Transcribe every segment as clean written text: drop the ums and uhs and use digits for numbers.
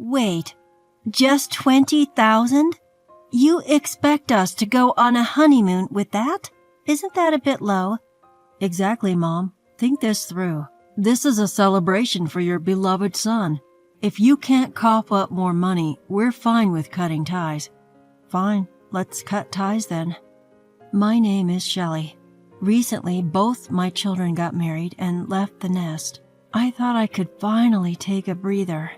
Wait, just 20,000? You expect us to go on a honeymoon with that? Isn't that a bit low? Exactly, Mom. Think this through. This is a celebration for your beloved son. If you can't cough up more money, we're fine with cutting ties. Fine, let's cut ties then. My name is Shelley. Recently, both my children got married and left the nest. I thought I could finally take a breather.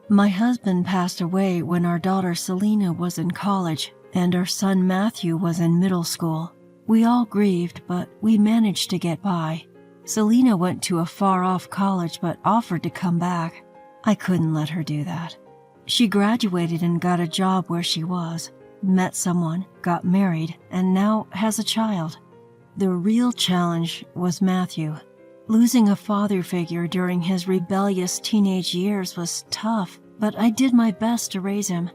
My husband passed away when our daughter Selena was in college and our son Matthew was in middle school. We all grieved, but we managed to get by. Selena went to a far-off college but offered to come back. I couldn't let her do that. She graduated and got a job where she was, met someone, got married, and now has a child. The real challenge was Matthew. Losing a father figure during his rebellious teenage years was tough, but I did my best to raise him.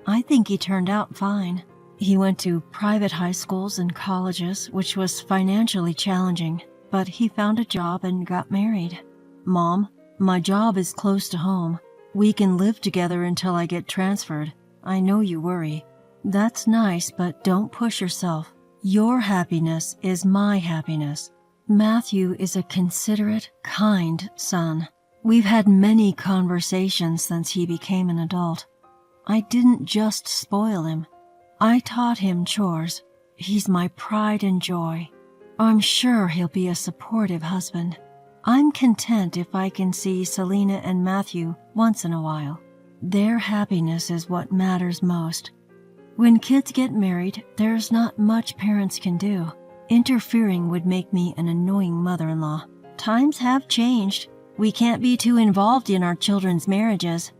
I think he turned out fine. He went to private high schools and colleges, which was financially challenging, but he found a job and got married. Mom, my job is close to home. We can live together until I get transferred. I know you worry. That's nice, but don't push yourself. Your happiness is my happiness. Matthew is a considerate, kind son. We've had many conversations since he became an adult. I didn't just spoil him. I taught him chores. He's my pride and joy. I'm sure he'll be a supportive husband. I'm content if I can see Selena and Matthew once in a while. Their happiness is what matters most. When kids get married, there's not much parents can do. Interfering would make me an annoying mother-in-law. Times have changed. We can't be too involved in our children's marriages.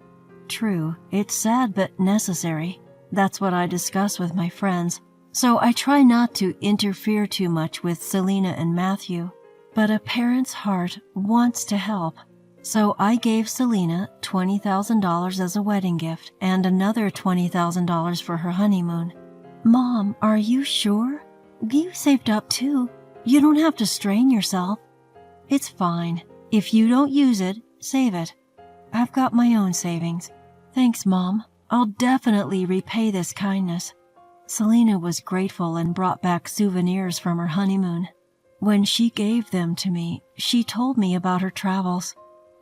True, it's sad but necessary. That's what I discuss with my friends. So I try not to interfere too much with Selena and Matthew. But a parent's heart wants to help. So I gave Selena $20,000 as a wedding gift and another $20,000 for her honeymoon. Mom, are you sure? You saved up too. You don't have to strain yourself. It's fine. If you don't use it, save it. I've got my own savings. Thanks, Mom. I'll definitely repay this kindness. Selena was grateful and brought back souvenirs from her honeymoon. When she gave them to me, she told me about her travels.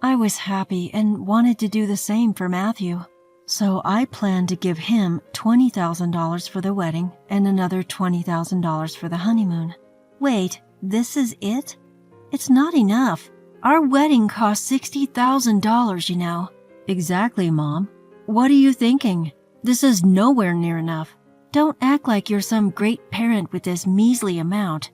I was happy and wanted to do the same for Matthew. So I planned to give him $20,000 for the wedding and another $20,000 for the honeymoon. Wait, this is it? It's not enough. Our wedding cost $60,000, you know. Exactly, Mom. What are you thinking? This is nowhere near enough. Don't act like you're some great parent with this measly amount.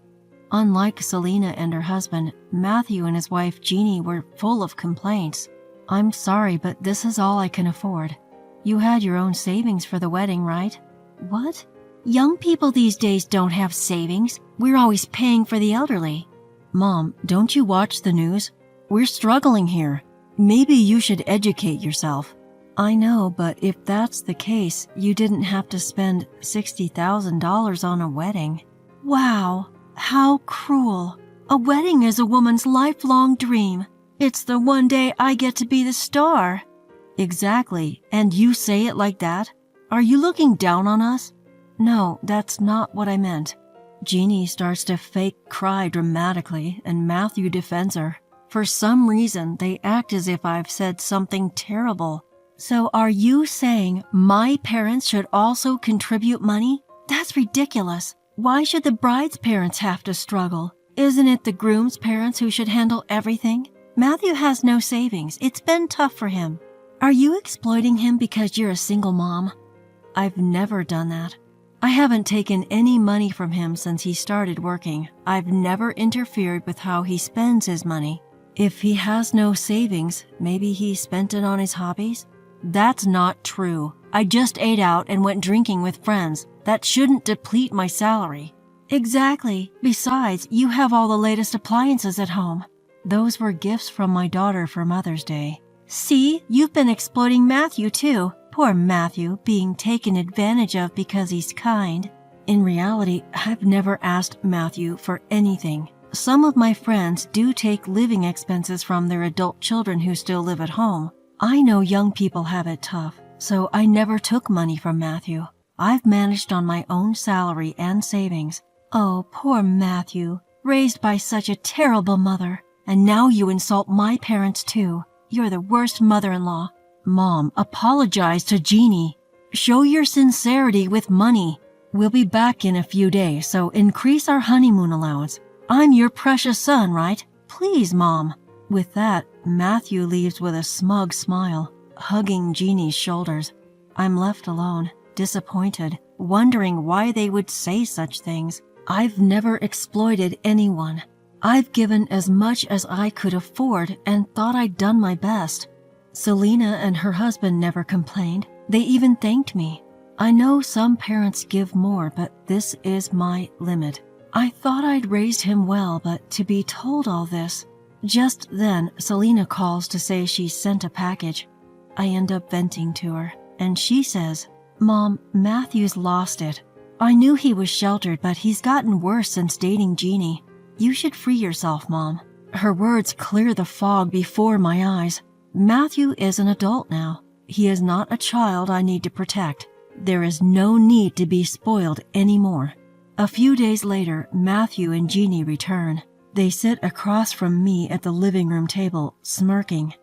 Unlike Selena and her husband, Matthew and his wife Jeannie were full of complaints. I'm sorry, but this is all I can afford. You had your own savings for the wedding, right? What? Young people these days don't have savings. We're always paying for the elderly. Mom, don't you watch the news? We're struggling here. Maybe you should educate yourself. I know, but if that's the case, you didn't have to spend $60,000 on a wedding. Wow, how cruel. A wedding is a woman's lifelong dream. It's the one day I get to be the star. Exactly, and you say it like that? Are you looking down on us? No, that's not what I meant. Jeannie starts to fake cry dramatically, and Matthew defends her. For some reason, they act as if I've said something terrible. So are you saying my parents should also contribute money? That's ridiculous. Why should the bride's parents have to struggle? Isn't it the groom's parents who should handle everything? Matthew has no savings. It's been tough for him. Are you exploiting him because you're a single mom? I've never done that. I haven't taken any money from him since he started working. I've never interfered with how he spends his money. If he has no savings, maybe he spent it on his hobbies? That's not true. I just ate out and went drinking with friends. That shouldn't deplete my salary. Exactly. Besides, you have all the latest appliances at home. Those were gifts from my daughter for Mother's Day. See, you've been exploiting Matthew too. Poor Matthew, being taken advantage of because he's kind. In reality, I've never asked Matthew for anything. Some of my friends do take living expenses from their adult children who still live at home. I know young people have it tough, so I never took money from Matthew. I've managed on my own salary and savings. Oh, poor Matthew, raised by such a terrible mother. And now you insult my parents too. You're the worst mother-in-law. Mom, apologize to Jeannie. Show your sincerity with money. We'll be back in a few days, so increase our honeymoon allowance. I'm your precious son, right? Please, Mom. With that, Matthew leaves with a smug smile, hugging Jeannie's shoulders. I'm left alone, disappointed, wondering why they would say such things. I've never exploited anyone. I've given as much as I could afford and thought I'd done my best. Selena and her husband never complained. They even thanked me. I know some parents give more, but this is my limit. I thought I'd raised him well, but to be told all this. Just then, Selena calls to say she sent a package. I end up venting to her, and she says, Mom, Matthew's lost it. I knew he was sheltered, but he's gotten worse since dating Jeannie. You should free yourself, Mom. Her words clear the fog before my eyes. Matthew is an adult now. He is not a child I need to protect. There is no need to be spoiled anymore. A few days later, Matthew and Jeannie return. They sit across from me at the living room table, smirking.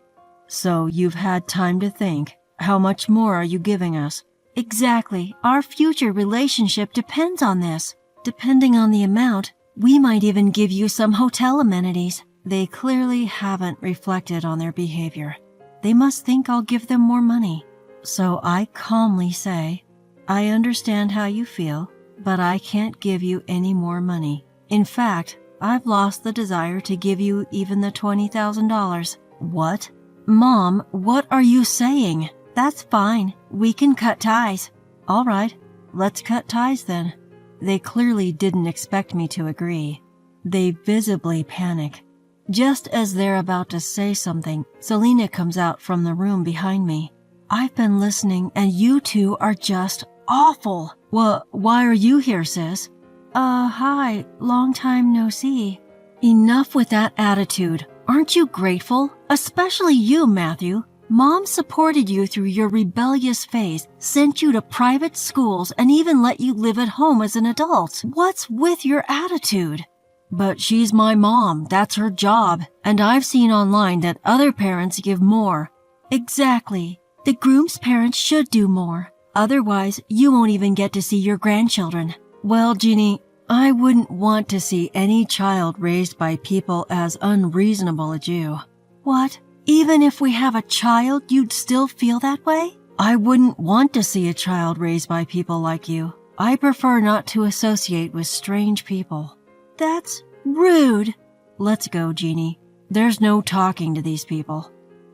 So you've had time to think. How much more are you giving us? Exactly. Our future relationship depends on this. Depending on the amount, we might even give you some hotel amenities. They clearly haven't reflected on their behavior. They must think I'll give them more money. So I calmly say, I understand how you feel, but I can't give you any more money. In fact, I've lost the desire to give you even the $20,000. What? Mom, what are you saying? That's fine. We can cut ties. All right, let's cut ties then. They clearly didn't expect me to agree. They visibly panic. Just as they're about to say something, Selena comes out from the room behind me. I've been listening and you two are just awful. Why are you here, sis? Hi. Long time no see. Enough with that attitude. Aren't you grateful? Especially you, Matthew. Mom supported you through your rebellious phase, sent you to private schools, and even let you live at home as an adult. What's with your attitude? But she's my mom. That's her job. And I've seen online that other parents give more. Exactly. The groom's parents should do more. Otherwise, you won't even get to see your grandchildren. Well, Jeannie, I wouldn't want to see any child raised by people as unreasonable as you. What? Even if we have a child, you'd still feel that way? I wouldn't want to see a child raised by people like you. I prefer not to associate with strange people. That's rude. Let's go, Jeannie. There's no talking to these people.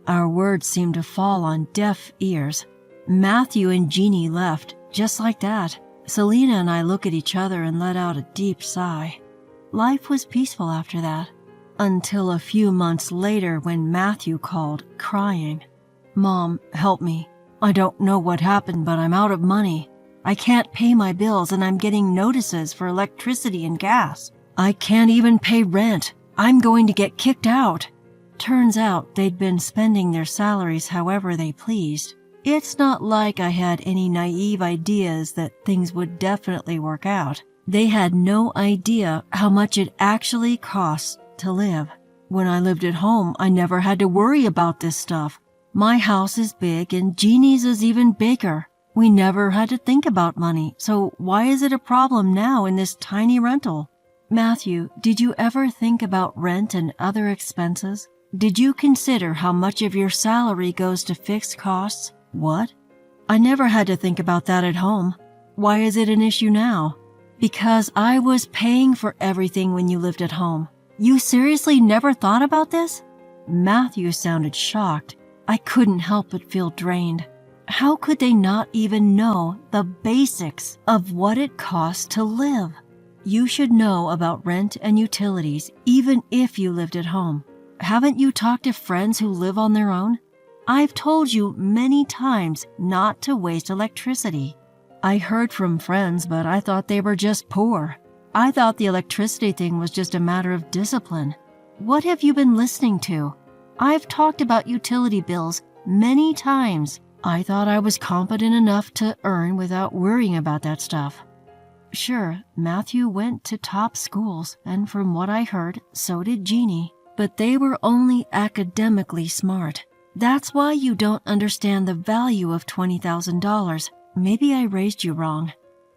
Our words seem to fall on deaf ears. Matthew and Jeannie left, just like that. Selena and I look at each other and let out a deep sigh. Life was peaceful after that. Until a few months later when Matthew called, crying. Mom, help me. I don't know what happened, but I'm out of money. I can't pay my bills and I'm getting notices for electricity and gas. I can't even pay rent. I'm going to get kicked out. Turns out they'd been spending their salaries however they pleased. It's not like I had any naive ideas that things would definitely work out. They had no idea how much it actually costs to live. When I lived at home, I never had to worry about this stuff. My house is big and Jeannie's is even bigger. We never had to think about money, so why is it a problem now in this tiny rental? Matthew, did you ever think about rent and other expenses? Did you consider how much of your salary goes to fixed costs? What? I never had to think about that at home. Why is it an issue now? Because I was paying for everything when you lived at home. You seriously never thought about this? Matthew sounded shocked. I couldn't help but feel drained. How could they not even know the basics of what it costs to live? You should know about rent and utilities even if you lived at home. Haven't you talked to friends who live on their own? I've told you many times not to waste electricity. I heard from friends, but I thought they were just poor. I thought the electricity thing was just a matter of discipline. What have you been listening to? I've talked about utility bills many times. I thought I was competent enough to earn without worrying about that stuff. Sure, Matthew went to top schools, and from what I heard, so did Jeannie, but they were only academically smart. That's why you don't understand the value of $20,000. Maybe I raised you wrong.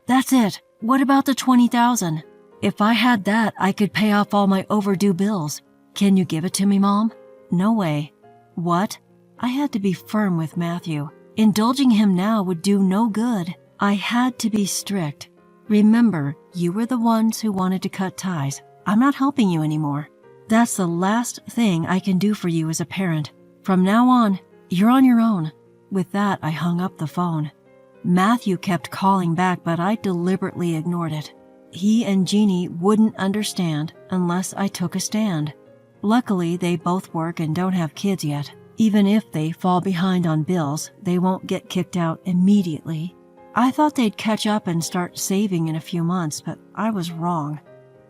That's it. What about the $20,000? If I had that, I could pay off all my overdue bills. Can you give it to me, Mom? No way. What? I had to be firm with Matthew. Indulging him now would do no good. I had to be strict. Remember, you were the ones who wanted to cut ties. I'm not helping you anymore. That's the last thing I can do for you as a parent. From now on, you're on your own. With that, I hung up the phone. Matthew kept calling back, but I deliberately ignored it. He and Jeannie wouldn't understand unless I took a stand. Luckily, they both work and don't have kids yet. Even if they fall behind on bills, they won't get kicked out immediately. I thought they'd catch up and start saving in a few months, but I was wrong.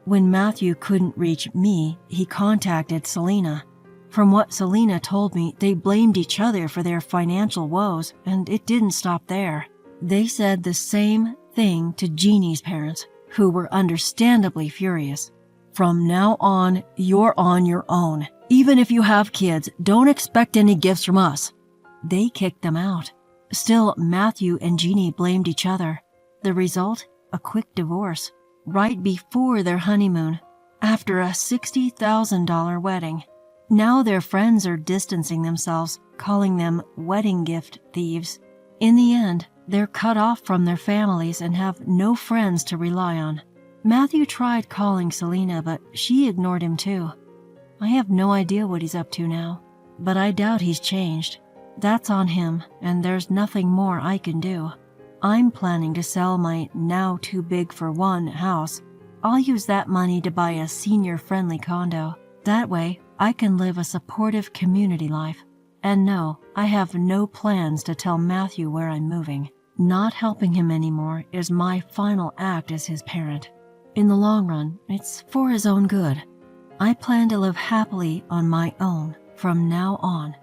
When Matthew couldn't reach me, he contacted Selena. From what Selena told me, they blamed each other for their financial woes, and it didn't stop there. They said the same thing to Jeannie's parents, who were understandably furious. From now on, you're on your own. Even if you have kids, don't expect any gifts from us. They kicked them out. Still, Matthew and Jeannie blamed each other. The result? A quick divorce. Right before their honeymoon, after a $60,000 wedding. Now their friends are distancing themselves, calling them wedding gift thieves. In the end, they're cut off from their families and have no friends to rely on. Matthew tried calling Selena, but she ignored him too. I have no idea what he's up to now, but I doubt he's changed. That's on him, and there's nothing more I can do. I'm planning to sell my now too big for one house. I'll use that money to buy a senior-friendly condo. That way, I can live a supportive community life. And no, I have no plans to tell Matthew where I'm moving. Not helping him anymore is my final act as his parent. In the long run, it's for his own good. I plan to live happily on my own from now on.